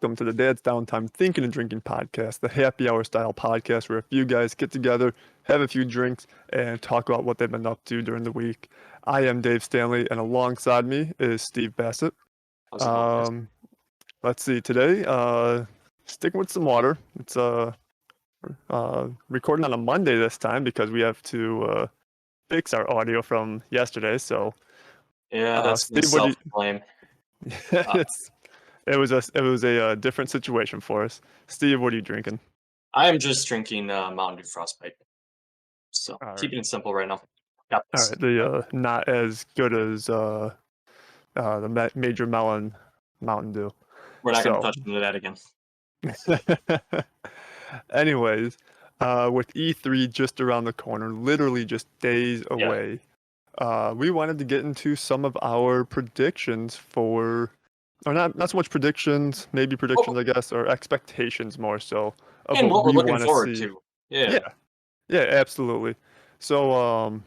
welcome to the Dad's Downtime Thinking and Drinking podcast, the happy hour style podcast where a few guys get together, have a few drinks, and talk about what they've been up to during the week. I am Dave Stanley, and alongside me is Steve Bassett. How's it going, guys? Let's see, today, sticking with some water. It's recording on a Monday this time because we have to fix our audio from yesterday. So, Yeah, that's Steve, self-blame. It was a different situation for us. Steve, what are you drinking? I am just drinking Mountain Dew Frostbite. So All right. keeping it simple right now. Got All this. right, the not as good as the Major Melon Mountain Dew. We're not going to touch into that again. Anyways, with E3 just around the corner, literally just days away, we wanted to get into some of our predictions for, or not so much predictions, maybe predictions, I guess, or expectations more so of And what we're we looking wanna forward see. to. Yeah. Yeah, absolutely. So,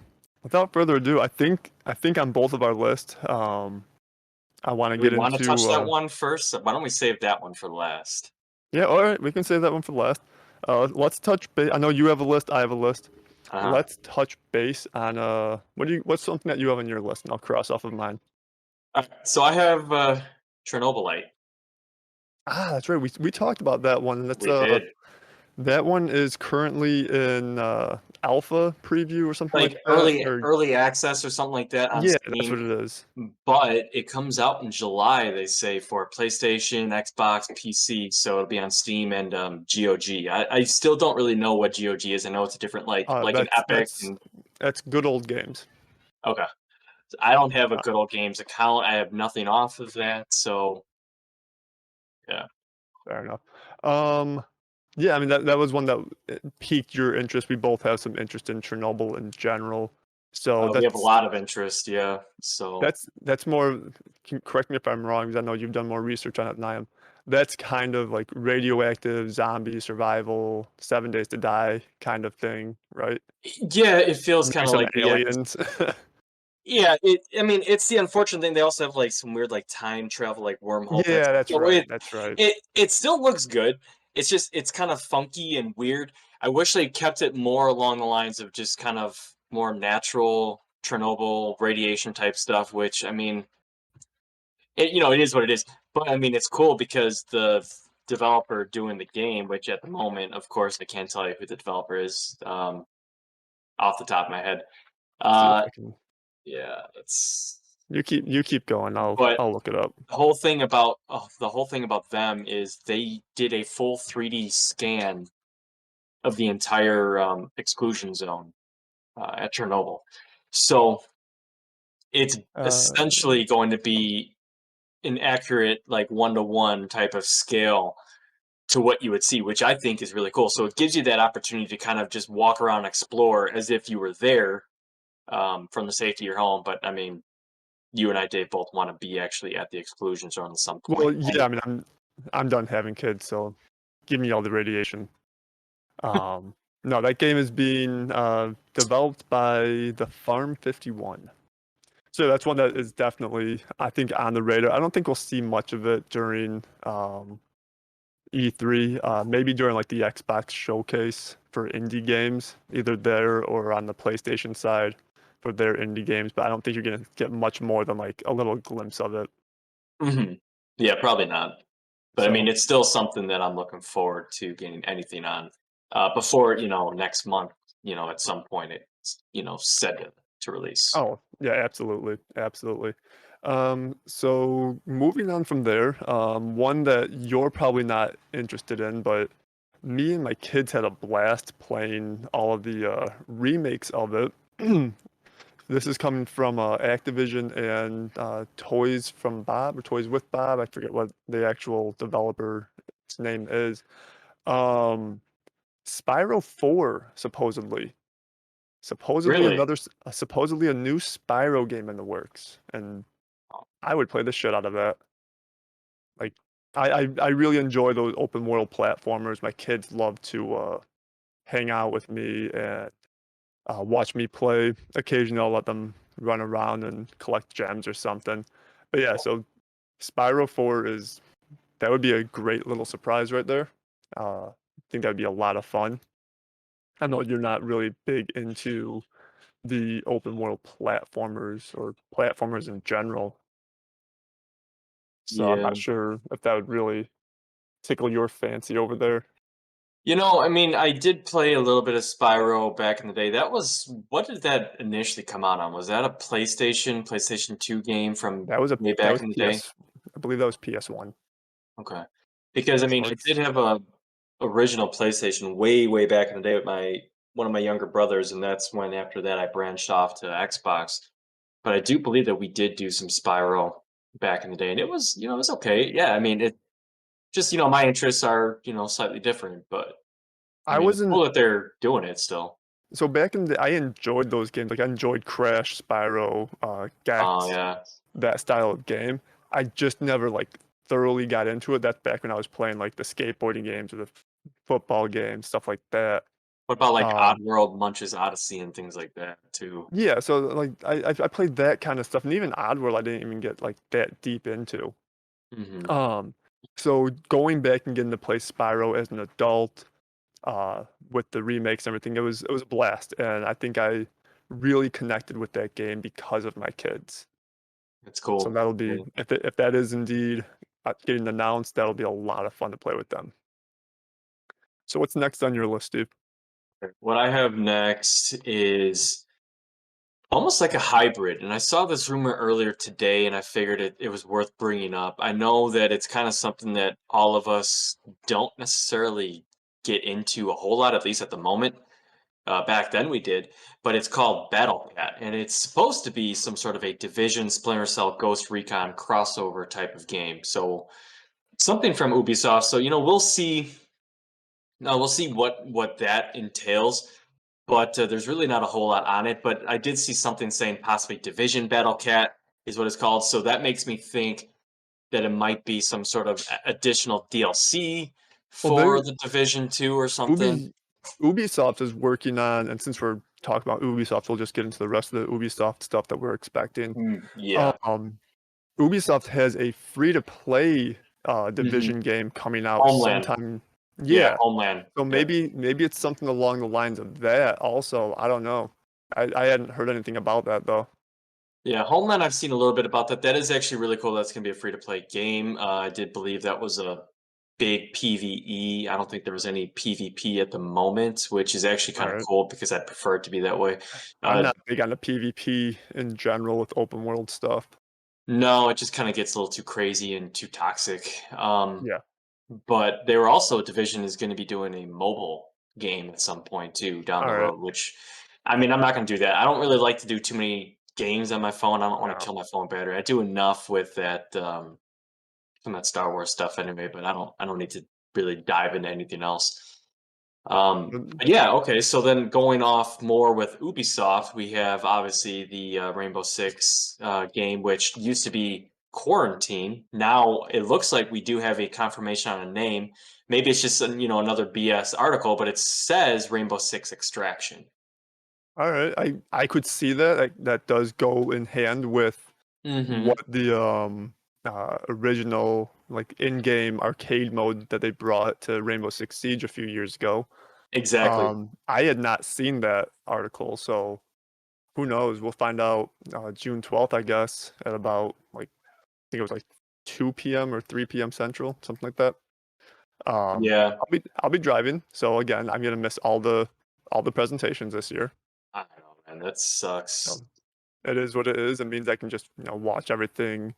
without further ado, I think on both of our lists, I want to Do we get want to into. touch that one first? Why don't we save that one for last? Yeah, all right, we can save that one for last. Let's touch base. I know you have a list. I have a list. Let's touch base on what's something that you have on your list, and I'll cross off of mine. So I have Chernobylite. Ah, that's right. We talked about that one. We did. That one is currently in alpha preview or something like that. Early access or something like that on Yeah, Steam. that's what it is. But it comes out in July, they say, for PlayStation, Xbox, PC. So it'll be on Steam and GOG. I still don't really know what GOG is. I know it's a different like an Epic. That's good old games. Okay. I don't have a good old games account. I have nothing off of that. So yeah. Fair enough. Yeah, I mean that was one that piqued your interest. We both have some interest in Chernobyl in general, so we have a lot of interest. Yeah, so that's more. Correct me if I'm wrong, because I know you've done more research on it than I am. That's kind of like radioactive zombie survival, 7 Days to Die kind of thing, right? Yeah, it feels kind of like aliens. Yeah, I mean, it's the unfortunate thing. They also have like some weird like time travel, like wormhole. Yeah, that's right. That's right. It still looks good. It's just it's kind of funky and weird. I wish they kept it more along the lines of just kind of more natural Chernobyl radiation type stuff. Which I mean, it is what it is. But I mean, it's cool because the developer doing the game, which at the moment, of course, I can't tell you who the developer is off the top of my head. Yeah, it's you keep going. I'll look it up. The whole thing about them is they did a full 3D scan of the entire exclusion zone at Chernobyl. So it's essentially going to be an accurate like 1-to-1 type of scale to what you would see, which I think is really cool. So it gives you that opportunity to kind of just walk around and explore as if you were there from the safety of your home. But I mean, you and I, Dave, both want to be actually at the exclusion zone at some point. Well, yeah, I mean, I'm done having kids, so give me all the radiation. No, that game is being developed by the Farm 51. So that's one that is definitely, I think, on the radar. I don't think we'll see much of it during E3. Maybe during like the Xbox showcase for indie games, either there or on the PlayStation side for their indie games. But I don't think you're gonna get much more than like a little glimpse of it. Mm-hmm. Yeah, probably not. But I mean, it's still something that I'm looking forward to getting anything on before next month. At some point it's set to release. Oh yeah, absolutely. So moving on from there, one that you're probably not interested in, but me and my kids had a blast playing all of the remakes of it. This is coming from Activision and Toys from Bob or Toys with Bob. I forget what the actual developer's name is. Spyro 4 supposedly. Really? Supposedly a new Spyro game in the works, and I would play the shit out of that. Like, I really enjoy those open world platformers. My kids love to hang out with me and watch me play. Occasionally, I'll let them run around and collect gems or something. But yeah, so Spyro 4 is That would be a great little surprise right there. I think that'd be a lot of fun. I know you're not really big into the open world platformers or platformers in general, so I'm Yeah. not sure if that would really tickle your fancy over there. I mean, I did play a little bit of Spyro back in the day. What did that initially come out on? Was that a PlayStation 2 game from way That back was in the day? I believe that was PS1. Okay. Because I mean, So I did it's have a original PlayStation way back in the day with my one of my younger brothers, and that's when after that I branched off to Xbox. But I do believe that we did do some Spyro back in the day, and it was okay. Yeah, I mean, it just, my interests are, slightly different, but I I mean, it's wasn't cool that they're doing it still. so back in the I enjoyed those games. Like I enjoyed Crash, Spyro, Oh Gex, yeah. that style of game. I just never like thoroughly got into it. That's back when I was playing like the skateboarding games or the football games, stuff like that. What about like Um, Oddworld, Munch's Odyssey, and things like that too? yeah, so like I played that kind of stuff, and even Oddworld I didn't even get like that deep into. Hmm. Um, so going back and getting to play Spyro as an adult, with the remakes and everything, it was a blast, and I think I really connected with that game because of my kids. It's So cool. that'll be Cool. if that is indeed getting announced, that'll be a lot of fun to play with them. So what's next on your list, Steve? What I have next is almost like a hybrid. And I saw this rumor earlier today and I figured it was worth bringing up. I know that it's kind of something that all of us don't necessarily get into a whole lot, at least at the moment. Back then we did, but it's called Battle Cat, and it's supposed to be some sort of a Division, Splinter Cell, Ghost Recon crossover type of game. So something from Ubisoft. So we'll see. No, we'll see what that entails. But there's really not a whole lot on it. But I did see something saying possibly Division Battle Cat is what it's called. So that makes me think that it might be some sort of additional DLC Well, for the Division 2 or something. Ubi Ubisoft is working on, and since we're talking about Ubisoft, we'll just get into the rest of the Ubisoft stuff that we're expecting. Yeah. Ubisoft has a free-to-play Hmm. Division game coming out Homeland. sometime. Yeah, Yeah, Homeland. so Yep. maybe it's something along the lines of that. Also, I don't know. I hadn't heard anything about that though. Yeah, Homeland, I've seen a little bit about that. That is actually really cool. That's going to be a free to play game. I did believe that was a big PvE. I don't think there was any PvP at the moment, which is actually All kind of right. cool because I'd prefer it to be that way. I'm Uh, not big on the PvP in general with open world stuff. no, it just kind of gets a little too crazy and too toxic. Yeah. But they were also Division is going to be doing a mobile game at some point too down All the right. road. Which, I mean, I'm not going to do that. I don't really like to do too many games on my phone. I don't want to No. kill my phone battery. I do enough with that. Some of that Star Wars stuff anyway, but I don't need to really dive into anything else. Mm, But yeah, okay. So then going off more with Ubisoft, we have obviously the Rainbow Six game, which used to be Quarantine. Now it looks like we do have a confirmation on a name. Maybe it's just another BS article, but it says Rainbow Six Extraction. all right. I could see that. That does go in hand with Hmm. what the original like in-game arcade mode that they brought to Rainbow Six Siege a few years ago. Exactly. I had not seen that article, so who knows? We'll find out June 12th, I guess, at about like I think it was like 2 p.m. or 3 p.m. Central, something like that. Yeah. I'll be driving, so again, I'm gonna miss all the presentations this year. I don't know, man. That sucks. So it is what it is. It means I can just watch everything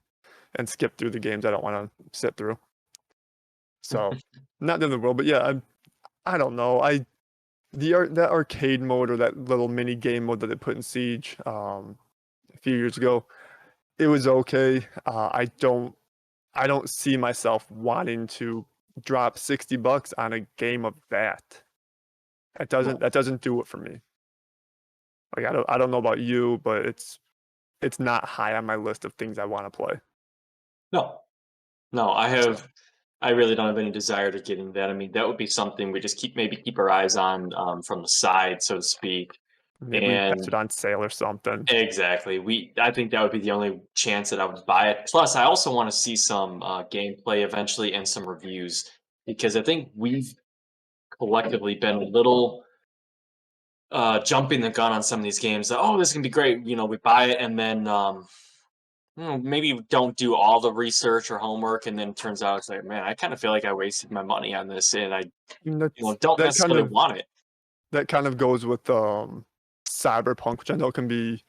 and skip through the games I don't want to sit through. So not the end of the world, but yeah, I don't know. That arcade mode or that little mini game mode that they put in Siege a few years ago, it was okay. I don't see myself wanting to drop $60 on a game of that. No, That doesn't do it for me. Like I don't know about you, but it's not high on my list of things I want to play. no, no. I So have. I really don't have any desire to get into that. I mean, that would be something we just keep our eyes on from the side, so to speak. Maybe we catch And it on sale or something. exactly, I think that would be the only chance that I would buy it. Plus, I also want to see some gameplay eventually and some reviews because I think we've collectively been a little jumping the gun on some of these games. Oh, this is gonna be great. We buy it and then maybe we don't do all the research or homework, and then it turns out it's like, man, I kind of feel like I wasted my money on this, and I And that's don't necessarily want it. that kind of goes with cyberpunk, which I know can be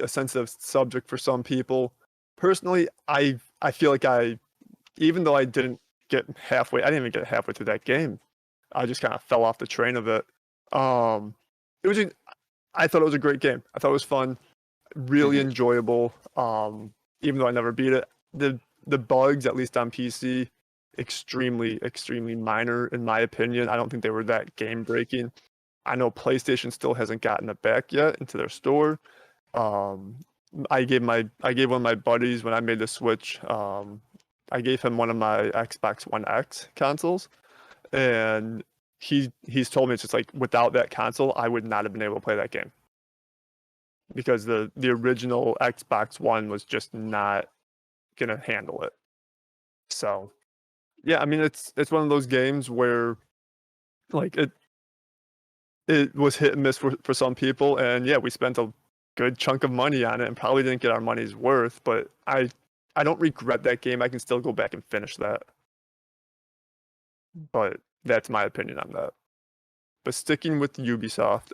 a sensitive subject for some people. Personally, I feel like even though I didn't get halfway, I didn't even get halfway through that game. I just kind of fell off the train of it. Um, it was I thought it was a great game. I thought it was fun, really Mhm. enjoyable. Even though I never beat it, the bugs, at least on PC, extremely minor in my opinion. I don't think they were that game breaking. I know PlayStation still hasn't gotten it back yet into their store. Um, I gave one of my buddies when I made the switch. I gave him one of my Xbox One X consoles, and he's told me it's just like without that console, I would not have been able to play that game because the original Xbox One was just not gonna handle it. So yeah, I mean it's one of those games where like it was hit and miss for some people, and yeah, we spent a good chunk of money on it and probably didn't get our money's worth, but I don't regret that game. I can still go back and finish that. But that's my opinion on that. But sticking with Ubisoft,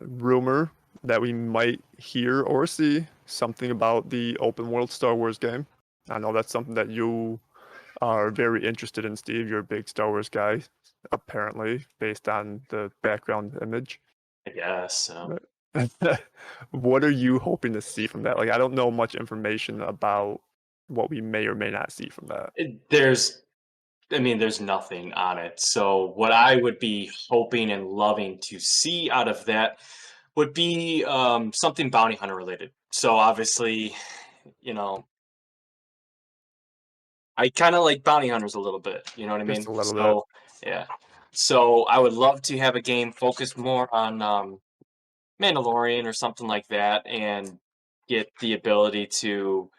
rumor that we might hear or see something about the open world Star Wars game. I know that's something that you are very interested in, Steve. You're a big Star Wars guy, apparently, based on the background image. I guess so. Right. What are you hoping to see from that? Like, I don't know much information about what we may or may not see from that. There's nothing on it. So what I would be hoping and loving to see out of that would be something bounty hunter related. So obviously, you know, I kind of like bounty hunters a little bit. You know what I Just mean? a little bit. So yeah. So I would love to have a game focused more on Mandalorian or something like that, and get the ability to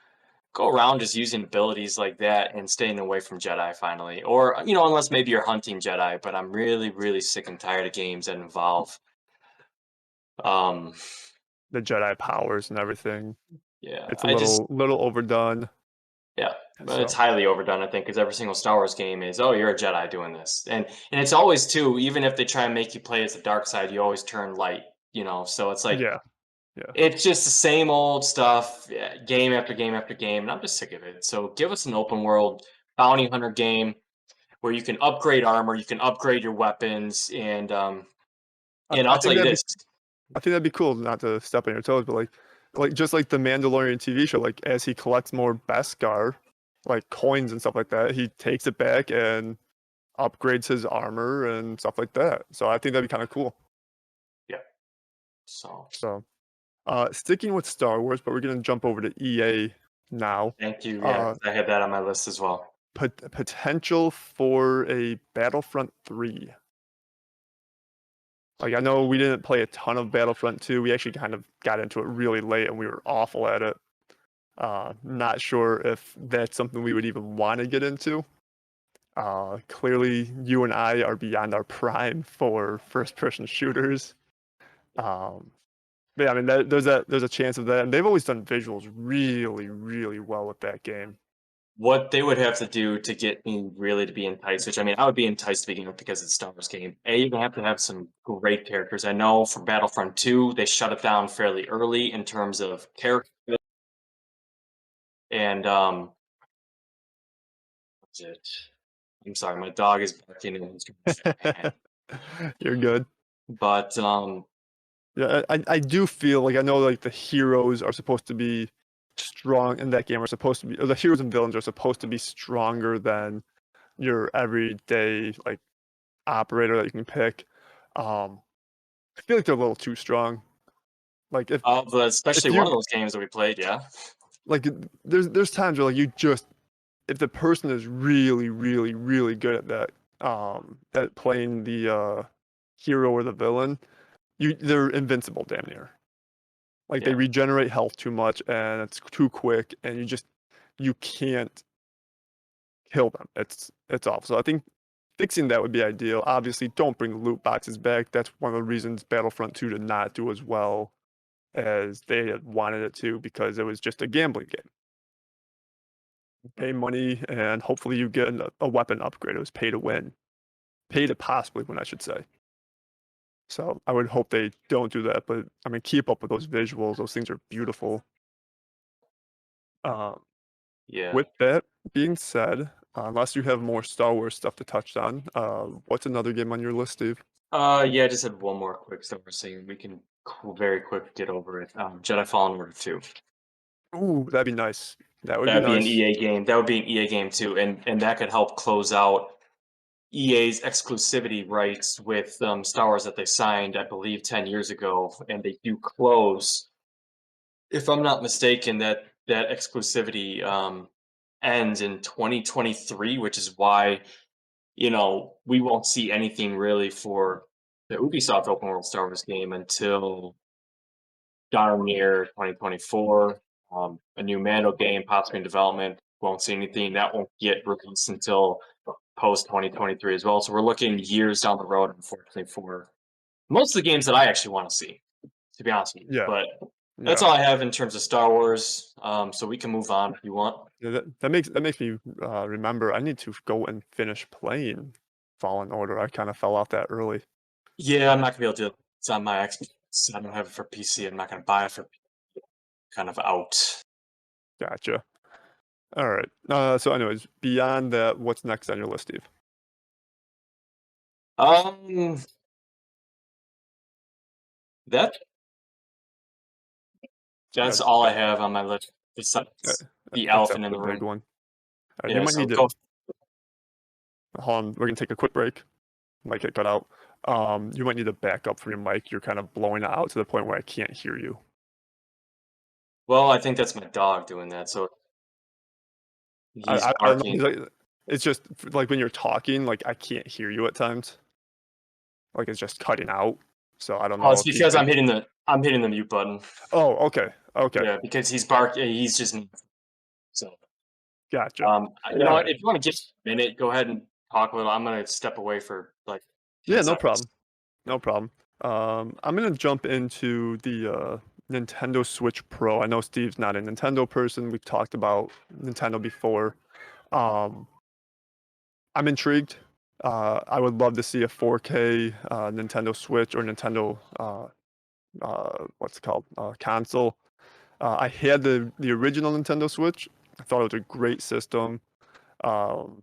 go around just using abilities like that and staying away from Jedi finally. Or, unless maybe you're hunting Jedi, but I'm really, really sick and tired of games that involve um The Jedi powers and everything. yeah, It's a I just little overdone. yeah. But it's So highly overdone, I think, because every single Star Wars game is, oh, you're a Jedi doing this. And it's always too, even if they try and make you play as the dark side, you always turn light. So it's like yeah, yeah. it's just the same old stuff, yeah, game after game after game, and I'm just sick of it. So give us an open world bounty hunter game where you can upgrade armor, you can upgrade your weapons, and I I'll tell think you this. that'd be cool. Not to step on your toes, but like just like the Mandalorian TV show. Like as he collects more Beskar, like coins and stuff like that, he takes it back and upgrades his armor and stuff like that. So I think that'd be kind of cool. Yeah. So So sticking with Star Wars, but we're gonna jump over to EA now. thank you. Yeah, Uh, 'cause I had that on my list as well. Potential for a Battlefront 3. Like I know we didn't play a ton of Battlefront 2. We actually kind of got into it really late and we were awful at it. Not sure if that's something we would even want to get into. Clearly, you and I are beyond our prime for first-person shooters. Um, but yeah, I mean, there's a chance of that, and they've always done visuals really well with that game. What they would have to do to get me really to be enticed, which I would be enticed to begin with because it's a Star Wars game. You're gonna have to have some great characters. I know for Battlefront 2, they shut it down fairly early in terms of character and what's it? I'm sorry, my dog is barking and he's trying to check my hand. You're good. But Yeah, I do feel like I know like the heroes are supposed to be strong in that game are supposed to be or the heroes and villains are supposed to be stronger than your everyday like operator that you can pick. Um, I feel like they're a little too strong. Like but if especially one you of those games that we played, yeah. like there's times where like you just if the person is really good at that at playing hero or the villain, they're invincible damn near. Like they Yeah. regenerate health too much and it's too quick and you can't kill them. It's awful. So I think fixing that would be ideal. Obviously, don't bring the loot boxes back. That's one of the reasons Battlefront 2 did not do as well as they had wanted it to because it was just a gambling game. Pay money and hopefully you get a weapon upgrade. It was pay to win. Pay to possibly win, I should say. So I would hope they don't do that, but I mean, keep up with those visuals. Those things are beautiful. Um, Yeah. with that being said, unless you have more Star Wars stuff to touch on, what's another game on your list, Steve? Yeah, I just had one more quick Star Wars thing. We can very quick get over it. Jedi Fallen Order 2. Ooh, that'd be nice. That would be That'd be an nice. EA game. That would be an EA game too, and that could help close out EA's exclusivity rights with Star Wars that they signed, I believe, 10 years ago, and they do close. If I'm not mistaken, that exclusivity ends in 2023, which is why we won't see anything really for the Ubisoft open world Star Wars game until darn near 2024. A new Mando game possibly in development. Won't see anything that won't get released until post 2023 as well. So we're looking years down the road, unfortunately, for most of the games that I actually want to see, to be honest with you. Yeah, But that's yeah. all I have in terms of Star Wars. So we can move on if you want. Yeah, that makes me remember I need to go and finish playing Fallen Order. I kind of fell off that early. Yeah, I'm not gonna be able to do it. It's on my Xbox. I don't have it for PC. I'm not gonna buy it for kind of out. Gotcha. All right. So anyways, beyond that, what's next on your list, Steve? Um, that that's That, all I that, have on my list that besides the except elephant in the the big room. one. You Yeah, might so need go. to hold on. We're gonna take a quick break. Might get cut out. You might need to back up from your mic. You're kind of blowing it out to the point where I can't hear you. Well, I think that's my dog doing that. So he's I don't know. barking. It's just like when you're talking, like I can't hear you at times. Like it's just cutting out. So I don't Oh, know it's if he's because been. I'm hitting the mute button. Oh, okay, okay, Yeah, because he's bark. He's just so. gotcha. You know All what? right. If you want to just a minute, go ahead and talk a little. I'm gonna step away for like ten Yeah, no seconds. problem. No problem. I'm gonna jump into the Nintendo Switch Pro. I know Steve's not a Nintendo person. We've talked about Nintendo before. Um, I'm intrigued. I would love to see a 4K Nintendo Switch or Nintendo what's it called console. I had the original Nintendo Switch. I thought it was a great system. Um,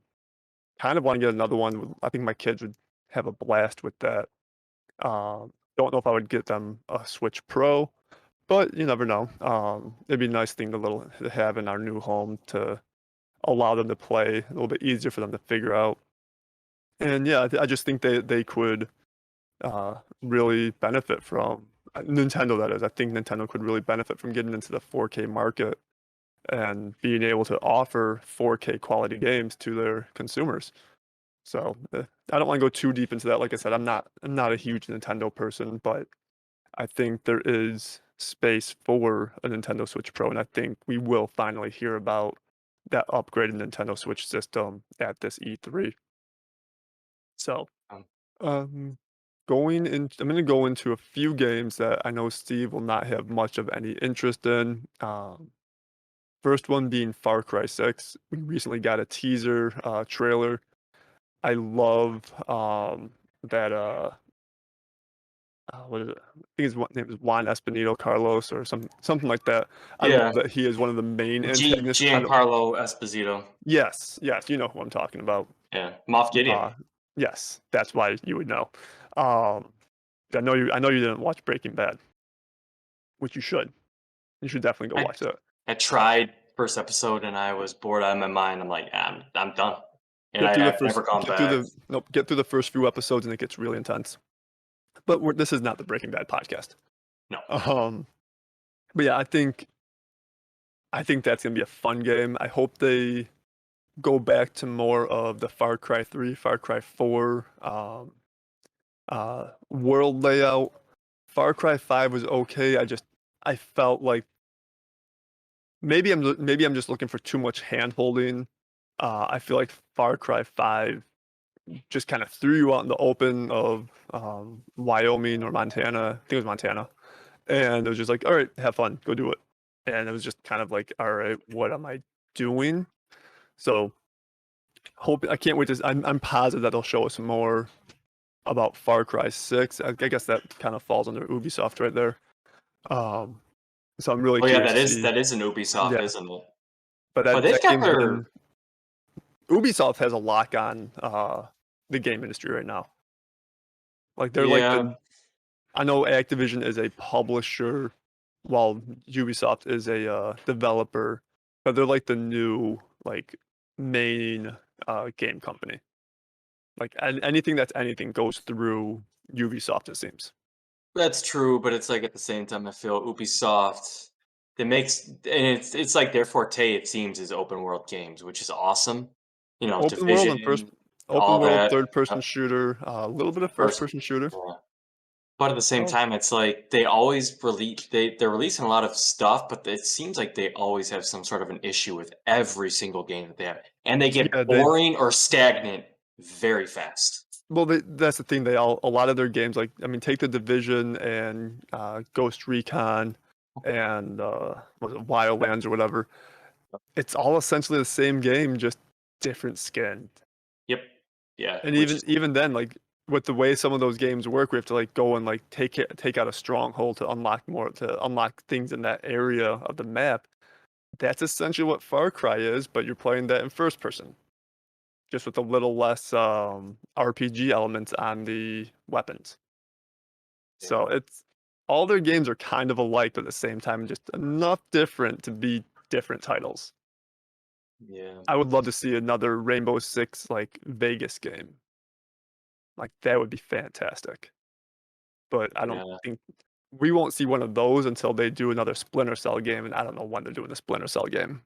kind of want to get another one. I think my kids would have a blast with that. Don't know if I would get them a Switch Pro, but you never know. It'd be a nice thing to have in our new home to allow them to play a little bit easier for them to figure out. And yeah, I just think they could really benefit from Nintendo. That is, I think Nintendo could really benefit from getting into the 4K market and being able to offer 4K quality games to their consumers. So I don't want to go too deep into that. Like I said, I'm not a huge Nintendo person, but I think there is space for a Nintendo Switch Pro, and I think we will finally hear about that upgraded Nintendo Switch system at this E3. So, Um, um, I'm going to go into a few games that I know Steve will not have much of any interest in. First one being Far Cry 6. We recently got a teaser trailer. I love that what is it? I think his name is Juan Espinito Carlos or something like that. I love yeah, that he is one of the main antagonists. I don't. Giancarlo Esposito. Yes, yes, you know who I'm talking about. Yeah, Moff Gideon. Uh, yes, that's why you would know. Um, I know you didn't watch Breaking Bad, which you should. You should definitely go I watch that. I tried first episode and I was bored out of my mind. I'm like, I'm done, and Get through the I've never first, gone get through back. the nope, get through the first few episodes and it gets really intense. But this is not the Breaking Bad podcast. No, Um, but yeah, I think that's gonna be a fun game. I hope they go back to more of the Far Cry 3, Far Cry 4 World layout, Far Cry 5 was okay. I felt like maybe I'm just looking for too much hand holding. I feel like Far Cry 5 just kind of threw you out in the open of Wyoming or Montana. I think it was Montana. And it was just like, all right, have fun, go do it. And it was just kind of like, all right, what am I doing? So I can't wait to. I'm positive that they'll show us more about Far Cry 6. I guess that kind of falls under Ubisoft right there. Um, so I'm really Oh yeah, curious to see. that is an Ubisoft, Yeah, isn't it? but But they've that got game's their been Ubisoft has a lock on the game industry right now. Like they're like yeah. the I know Activision is a publisher, while Ubisoft is a developer, but they're like the new like main game company. Like anything that's anything goes through Ubisoft, it seems. That's true, but it's like at the same time, I feel Ubisoft it makes and it's like their forte, it seems, is open world games, which is awesome. You know, Open world and first Division, open all world that. third person shooter, a little bit of first First, person shooter. yeah. But at the same Oh time, it's like they always they're releasing a lot of stuff, but it seems like they always have some sort of an issue with every single game that they have, and they get yeah, they boring or stagnant very fast. well that's the thing. They all a lot of their games like I mean take the Division and Ghost Recon and was it Wildlands or whatever. It's all essentially the same game, just different skin. Yep. Yeah, And which is even then, like with the way some of those games work, we have to like go and like take out a stronghold to unlock more to unlock things in that area of the map. That's essentially what Far Cry is, but you're playing that in first person, just with a little less RPG elements on the weapons. So yeah, it's all their games are kind of alike, but at the same time, just enough different to be different titles. yeah, I would love to see another Rainbow Six like Vegas game. Like that would be fantastic. But I don't yeah. think we won't see one of those until they do another Splinter Cell game, and I don't know when they're doing the Splinter Cell game.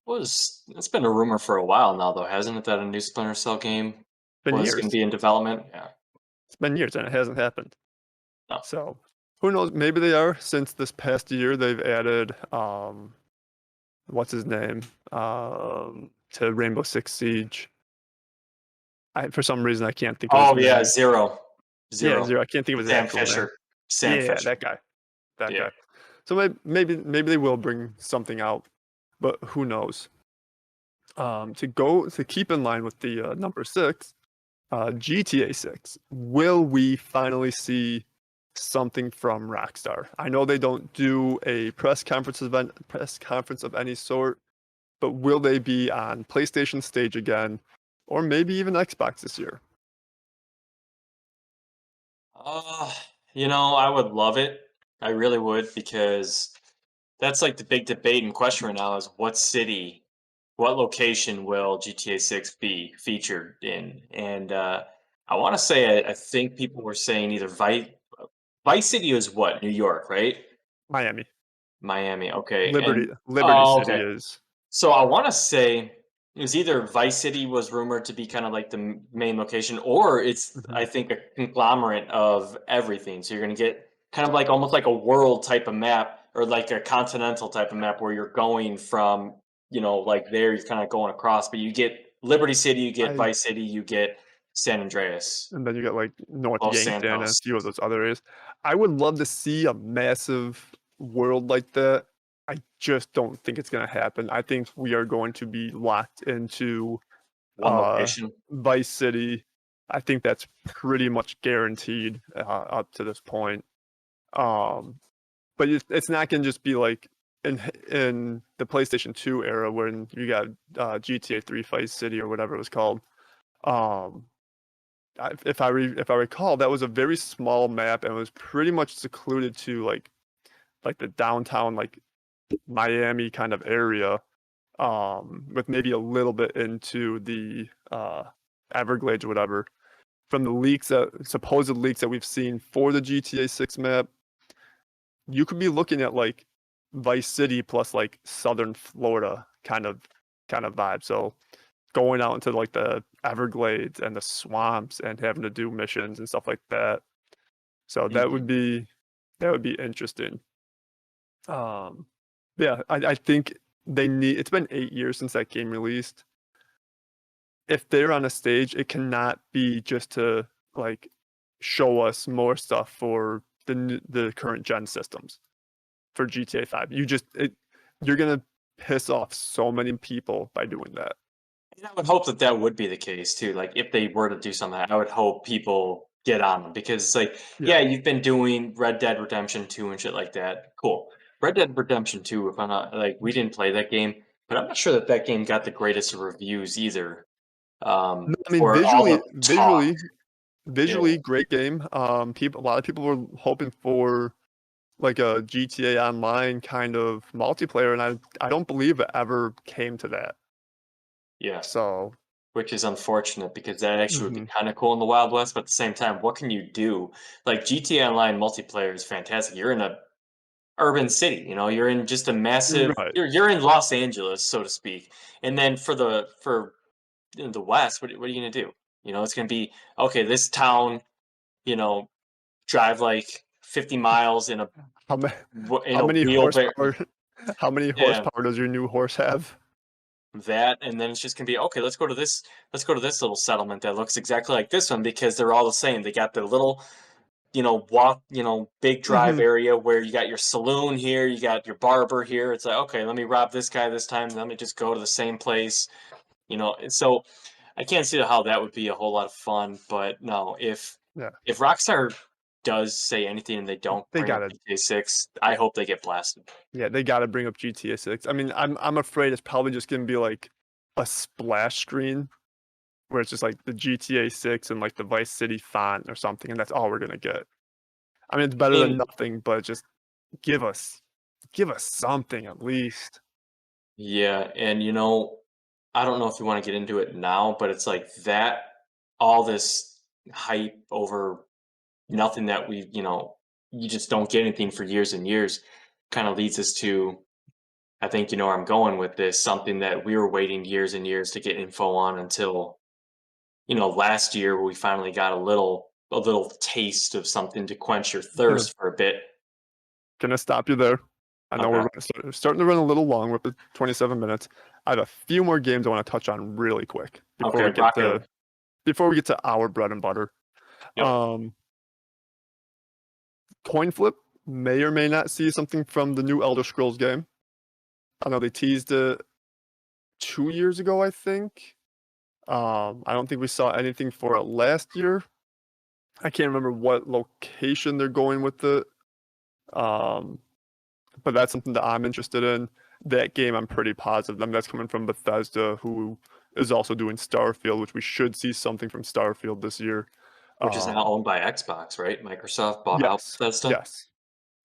Was it's been a rumor for a while now, though, hasn't it? That a new Splinter Cell game It's been was going to years. be in development. Yeah. It's been years and it hasn't happened. No. So who knows? Maybe they are. Since this past year, they've added what's his name to Rainbow Six Siege. For some reason I can't think of his Oh yeah, name. Zero, Yeah, Zero. Zero. I can't think of his Sam actual name. Fisher. Sam Yeah, Fisher. that guy. That Yeah. guy. So maybe they will bring something out, but who knows? To keep in line with the number six, GTA 6. Will we finally see something from Rockstar? I know they don't do a press conference of any sort, but will they be on PlayStation stage again, or maybe even Xbox this year? Uh, I would love it. I really would because that's like the big debate and question right now is what city, what location will GTA 6 be featured in? And I want to say I think people were saying either Vice City is what? New York, right? Miami, Miami. Okay. And Liberty oh, City okay. is. So I want to say it was either Vice City was rumored to be kind of like the main location, or it's Mhm. I think a conglomerate of everything. So you're going to get kind of like almost like a world type of map, or like a continental type of map where you're going from like there you're kind of going across, but you get Liberty City, you get I Vice City, you get San Andreas, and then you got like North Los Yankton and a Santos. few of those other areas. I would love to see a massive world like that. I just don't think it's going to happen. I think we are going to be locked into One location. Vice City. I think that's pretty much guaranteed up to this point. Um, but it's not going to just be like in the PlayStation 2 era when you got GTA 3 Vice City or whatever it was called. Um, if I recall, that was a very small map and was pretty much secluded to like the downtown like Miami kind of area, with maybe a little bit into the Everglades or whatever. From the supposed leaks that we've seen for the GTA 6 map, you could be looking at like Vice City plus like Southern Florida kind of vibe. So going out into like the Everglades and the swamps and having to do missions and stuff like that. So Mhm. that would be interesting. Um, yeah, I think they need. It's been 8 years since that game released. If they're on a stage, it cannot be just to like show us more stuff for the current gen systems for GTA 5. You're gonna piss off so many people by doing that. And I would hope that that would be the case too. Like if they were to do something, I would hope people get on them because it's like, yeah, Yeah. you've been doing Red Dead Redemption 2 and shit like that. Cool. Red Dead Redemption 2, if I'm not like, we didn't play that game, but I'm not sure that that game got the greatest of reviews either. No, I mean For all the talk. Yeah. visually great game. A lot of people were hoping for like a GTA Online kind of multiplayer, and I don't believe it ever came to that. Yeah. So, Which is unfortunate because that actually would be mhm. kind of cool in the Wild West, but at the same time, what can you do? Like GTA Online multiplayer is fantastic. You're in a urban city, you know, you're in just a massive Right. you're in Los Angeles, so to speak. And then for the West, what are you gonna do? You know, it's gonna be okay, this town, you know, drive like 50 miles in a How many in how a many wheelbarrow. horsepower how many Yeah, horsepower does your new horse have? that, and then it's just gonna be okay, let's go to this little settlement that looks exactly like this one because they're all the same. They got the little big drive Mhm. area where you got your saloon here, you got your barber here. It's like, okay, let me rob this guy this time. Let me just go to the same place, And so I can't see how that would be a whole lot of fun. But no, Yeah. if Rockstar does say anything and they don't They bring up gotta GTA 6, I hope they get blasted. yeah, they gotta bring up GTA 6. I mean, I'm afraid it's probably just gonna be like a splash screen where it's just like the GTA 6 and like the Vice City font or something, and that's all we're gonna get. I mean, it's I better than mean, nothing, but just give us give us something at least. yeah, and I don't know if you want to get into it now, but it's like that all this hype over nothing that you just don't get anything for years and years kind of leads us to, I think you know where I'm going with this, something that we were waiting years and years to get info on until, last year where we finally got a little taste of something to quench your Gonna thirst for a bit. gonna stop you there. I know Okay. starting to run a little long with the 27 minutes. I have a few more games I want to touch on really quick Okay, rock it. before we get to our bread and butter. Yep. Um, Coin flip may or may not see something from the new Elder Scrolls game. I know they teased it 2 years ago, I think. I don't think we saw anything for it last year. I can't remember what location they're going with it. Um, but that's something that I'm interested in. That game, I'm pretty positive. I mean, that's coming from Bethesda, who is also doing Starfield, which we should see something from Starfield this year. Which is now Um, owned by Xbox, right? Microsoft bought out yes, Bethesda. yes,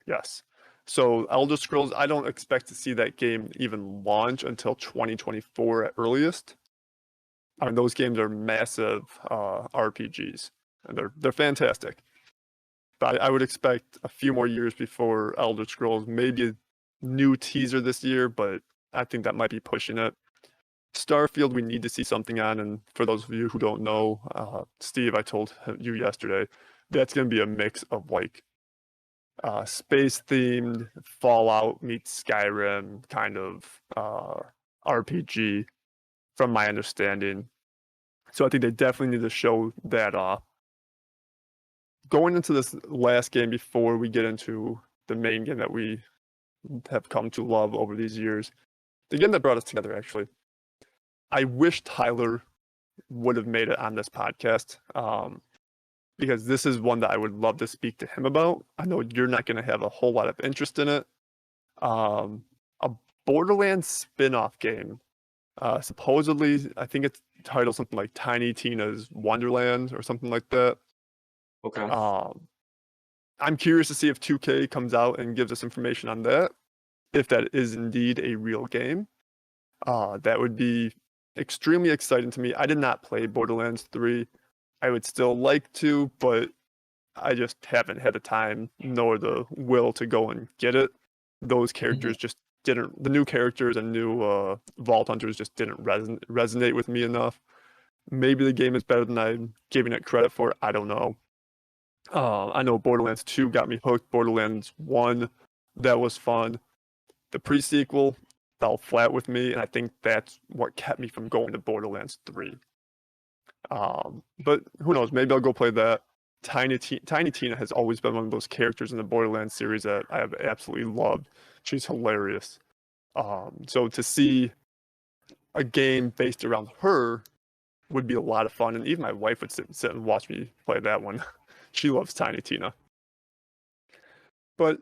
yes. So Elder Scrolls, I don't expect to see that game even launch until 2024 at earliest. I mean, those games are massive RPGs, and they're fantastic. But I would expect a few more years before Elder Scrolls, maybe a new teaser this year, but I think that might be pushing it. Starfield, we need to see something on, and for those of you who don't know, Steve, I told you yesterday, that's going to be a mix of like space themed Fallout meets Skyrim kind of RPG, from my understanding. So I think they definitely need to show that off. Going into this last game before we get into the main game that we have come to love over these years, the game that brought us together, actually. I wish Tyler would have made it on this podcast because this is one that I would love to speak to him about. I know you're not going to have a whole lot of interest in it. A Borderlands spin-off game. Supposedly, I think it's titled something like Tiny Tina's Wonderland or something like that. Okay. Um, I'm curious to see if 2K comes out and gives us information on that, if that is indeed a real game. That would be extremely exciting to me. I did not play Borderlands 3. I would still like to, but I just haven't had the time nor the will to go and get it. Those Mhm. characters just didn't, the new characters and new Vault Hunters just didn't resonate with me enough. Maybe the game is better than I'm giving it credit for. I don't know. I know Borderlands 2 got me hooked. Borderlands 1, that was fun. The pre-sequel fell flat with me, and I think that's what kept me from going to Borderlands 3. But who knows? Maybe I'll go play that. Tiny Tina has always been one of those characters in the Borderlands series that I have absolutely loved. She's hilarious. So to see a game based around her would be a lot of fun, and even my wife would sit and watch me play that one. She loves Tiny Tina. But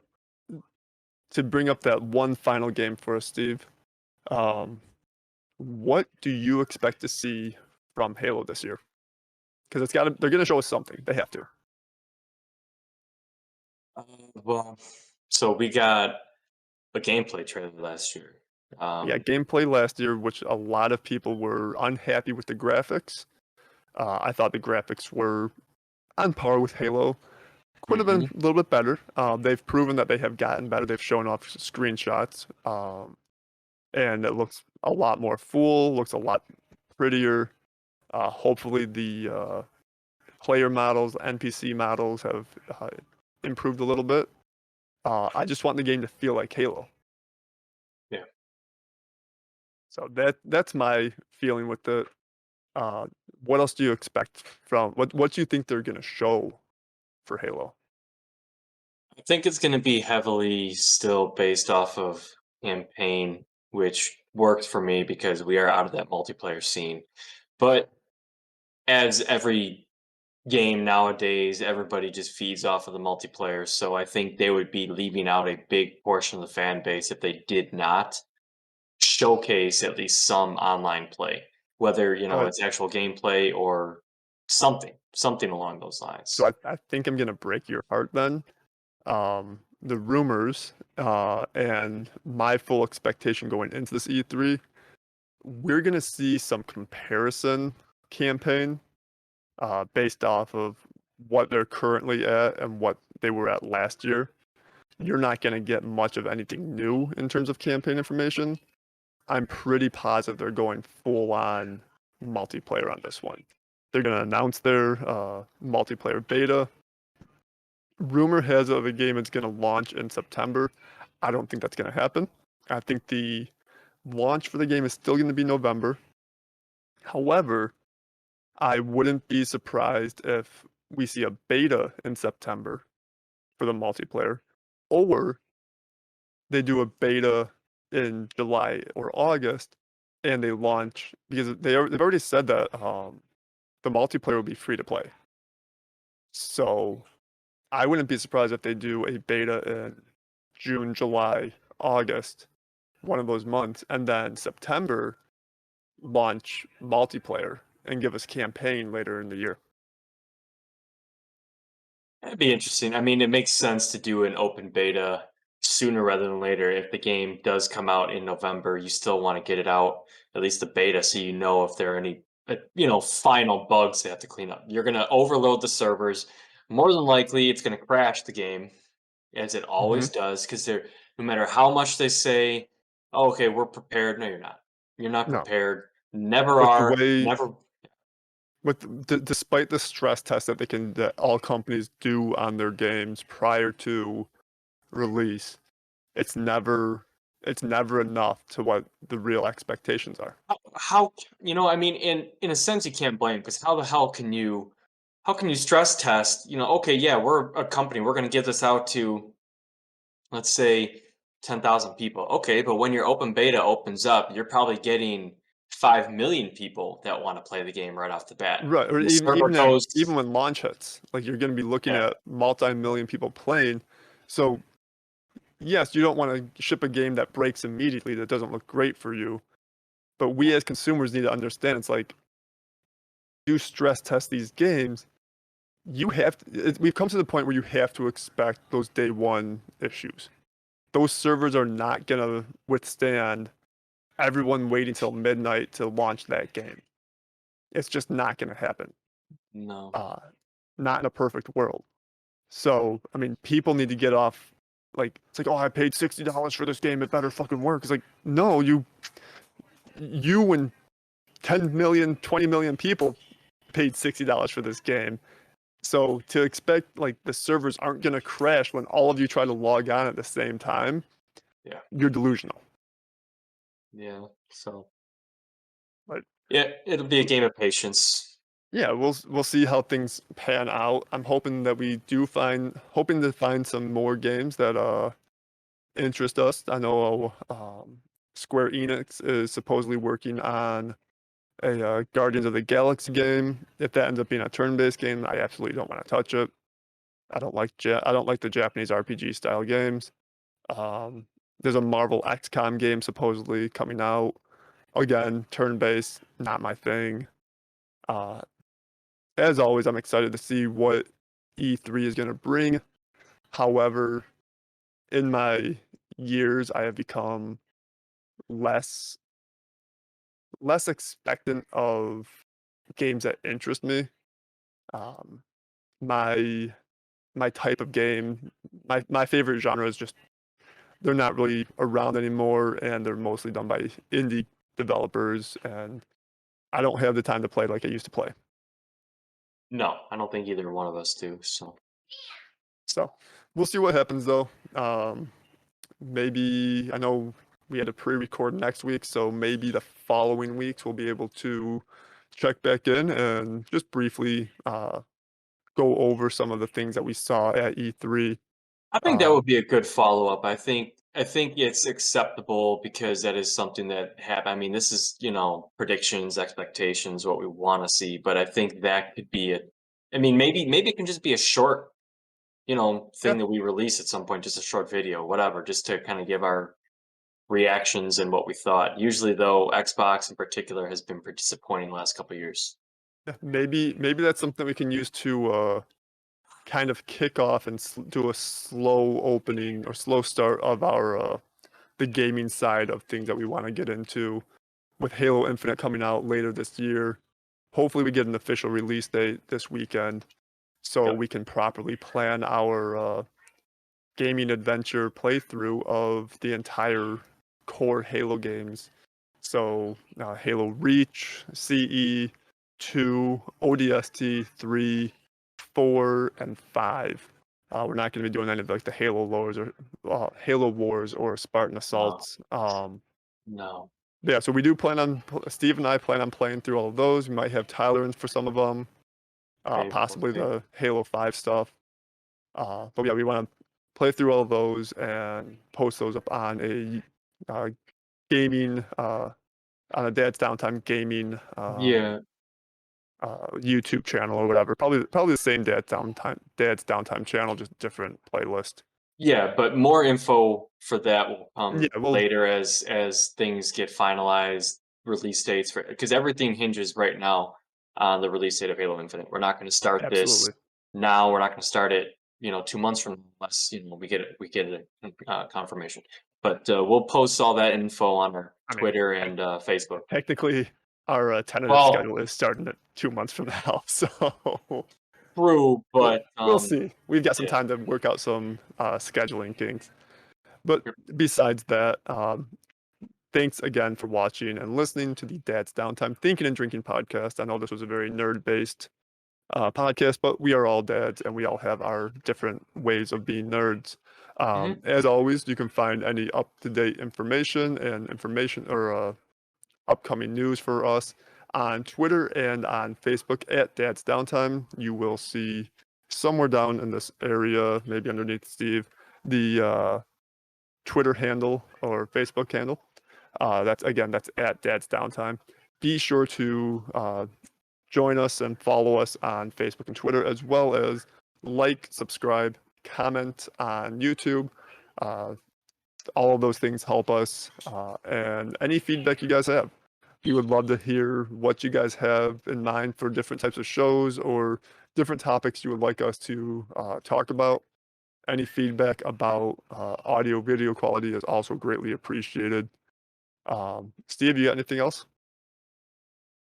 to bring up that one final game for us, Steve, um, what do you expect to see from Halo this year? Because they're gonna show us something. They have to. Uh, well, so we got a gameplay trailer last year. Yeah, Um, gameplay last year, which a lot of people were unhappy with the graphics. I thought the graphics were on par with Halo. Could have been mhm. a little bit better. They've proven that they have gotten better. They've shown off screenshots, and it looks a lot more full. Looks a lot prettier. Hopefully, the player models, NPC models have improved a little bit. I just want the game to feel like Halo. Yeah. So that's my feeling with it. Uh, what else do you expect from what do you think they're gonna show for Halo? I think it's going to be heavily still based off of campaign, which worked for me because we are out of that multiplayer scene. But as every game nowadays, everybody just feeds off of the multiplayer. So I think they would be leaving out a big portion of the fan base if they did not showcase at least some online play, whether But it's actual gameplay or something along those so lines. I think I'm gonna break your heart then. The rumors and my full expectation going into this E3, we're gonna see some comparison campaign based off of what they're currently at and what they were at last year. You're not gonna get much of anything new in terms of campaign information. I'm pretty positive they're going full on multiplayer on this one. They're gonna announce their multiplayer beta. Rumor has it the game is gonna launch in September. I don't think that's gonna happen. I think the launch for the game is still gonna be November. However, I wouldn't be surprised if we see a beta in September for the multiplayer, or they do a beta in July or August, and they launch because they've already said that the multiplayer will be free to play. So I wouldn't be surprised if they do a beta in June, July, August, one of those months, and then September launch multiplayer and give us campaign later in the year. That'd be interesting. I mean, it makes sense to do an open beta sooner rather than later. If the game does come out in November, you still want to get it out, at least the beta, so you know if there are any, final bugs they have to clean up. You're going to overload the servers. More than likely, it's going to crash the game, as it Hmm. always does, because no matter how much they say, oh, okay, we're prepared. No, you're not. You're not No, prepared. Never with the are. way Never. despite the stress test that all companies do on their games prior to release, it's never it's never enough to what the real expectations are. I mean, in a sense you can't blame, because how the hell can you stress test, okay, yeah, we're a company, we're going to give this out to, let's say, 10,000 people. Okay, but when your open beta opens up, you're probably getting 5 million people that want to play the game right off the bat. Right, or The server even goes, when launch hits, like you're going to be looking yeah, at multi-million people playing. So yes, you don't want to ship a game that breaks immediately that doesn't look great for you. But we as consumers need to understand it's like you stress test these games. We've come to the point where you have to expect those day one issues. Those servers are not gonna withstand everyone waiting till midnight to launch that game. It's just not gonna happen. no. Uh, not in a perfect world. So, I mean, people need to get off. Like it's like, oh, I paid $60 for this game. It better fucking work. It's like, no, you and 10 million, 20 million people paid $60 for this game. So to expect like the servers aren't gonna crash when all of you try to log on at the same time, Yeah. you're delusional. Yeah. So But yeah, it'll be a game of patience. yeah, we'll see how things pan out. I'm hoping that we do hoping to find some more games that interest us. I know Square Enix is supposedly working on a Guardians of the Galaxy game. If that ends up being a turn-based game, I absolutely don't want to touch it. I don't like the Japanese RPG style games. Um, there's a Marvel XCOM game supposedly coming out. Again, turn-based, not my thing. Uh, as always, I'm excited to see what E3 is going to bring. However, in my years, I have become less less expectant of games that interest me. Um, my my type of game, my favorite genre is just they're not really around anymore, and they're mostly done by indie developers, and I don't have the time to play like I used to play. No, I don't think either one of us do. So So we'll see what happens though. Maybe I know we had a pre-record next week, so maybe the following weeks we'll be able to check back in and just briefly go over some of the things that we saw at E3. I think that Um, would be a good follow-up. I think it's acceptable because that is something that I mean, this is, predictions, expectations, what we want to see, but I think that could be a I mean, maybe it can just be a short, yeah, thing that we release at some point, just a short video, whatever, just to kind of give our reactions and what we thought. Usually though, Xbox in particular has been pretty disappointing the last couple of years. yeah, maybe that's something we can use to kind of kick off and do a slow opening or slow start of our the gaming side of things that we want to get into with Halo Infinite coming out later this year. Hopefully, we get an official release date this weekend so Yep. we can properly plan our gaming adventure playthrough of the entire core Halo games. So, Halo Reach, CE, 2, ODST, 3, 4, and 5. We're not going to be doing any of like the Halo Wars or Spartan No, Assaults. no. Yeah, so we do plan on Steve and I plan on playing through all of those. We might have Tyler in for some of them, Okay, we'll possibly see. the Halo 5 stuff. But yeah, we want to play through all of those and post those up on a gaming on a Dad's Downtime gaming Yeah. YouTube channel or whatever. Probably the same Dad's Downtime channel, just different playlist. Yeah, but more info for that will Yeah, come well, later as things get finalized, release dates for because everything hinges right now on the release date of Halo Infinite. We're not going to start this absolutely. now. We're not going to start it, 2 months from now unless we get a confirmation. But we'll post all that info on our I mean, Twitter tec- and Facebook. technically, our tentative Well, schedule is starting at 2 months from now, so true, but we'll see. We've got some yeah. time to work out some scheduling kinks. But besides that, thanks again for watching and listening to the Dad's Downtime Thinking and Drinking podcast. I know this was a very nerd-based podcast, but we are all dads and we all have our different ways of being nerds. Mhm. As always, you can find any up-to-date information and information or upcoming news for us on Twitter and on Facebook at Dad's Downtime. You will see somewhere down in this area, maybe underneath Steve, the Twitter handle or Facebook handle. That's at Dad's Downtime. Be sure to join us and follow us on Facebook and Twitter, as well as like, subscribe, comment on YouTube. Uh, all of those things help us, and any feedback you guys have. We would love to hear what you guys have in mind for different types of shows or different topics you would like us to talk about. Any feedback about audio video quality is also greatly appreciated. Steve, you got anything else?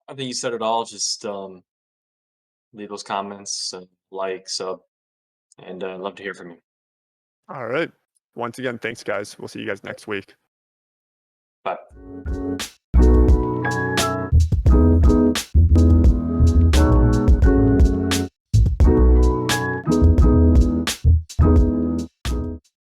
I think you said it all. Just leave those comments, like, sub, and love to hear from you. All right. Once again, thanks, guys. We'll see you guys next week. But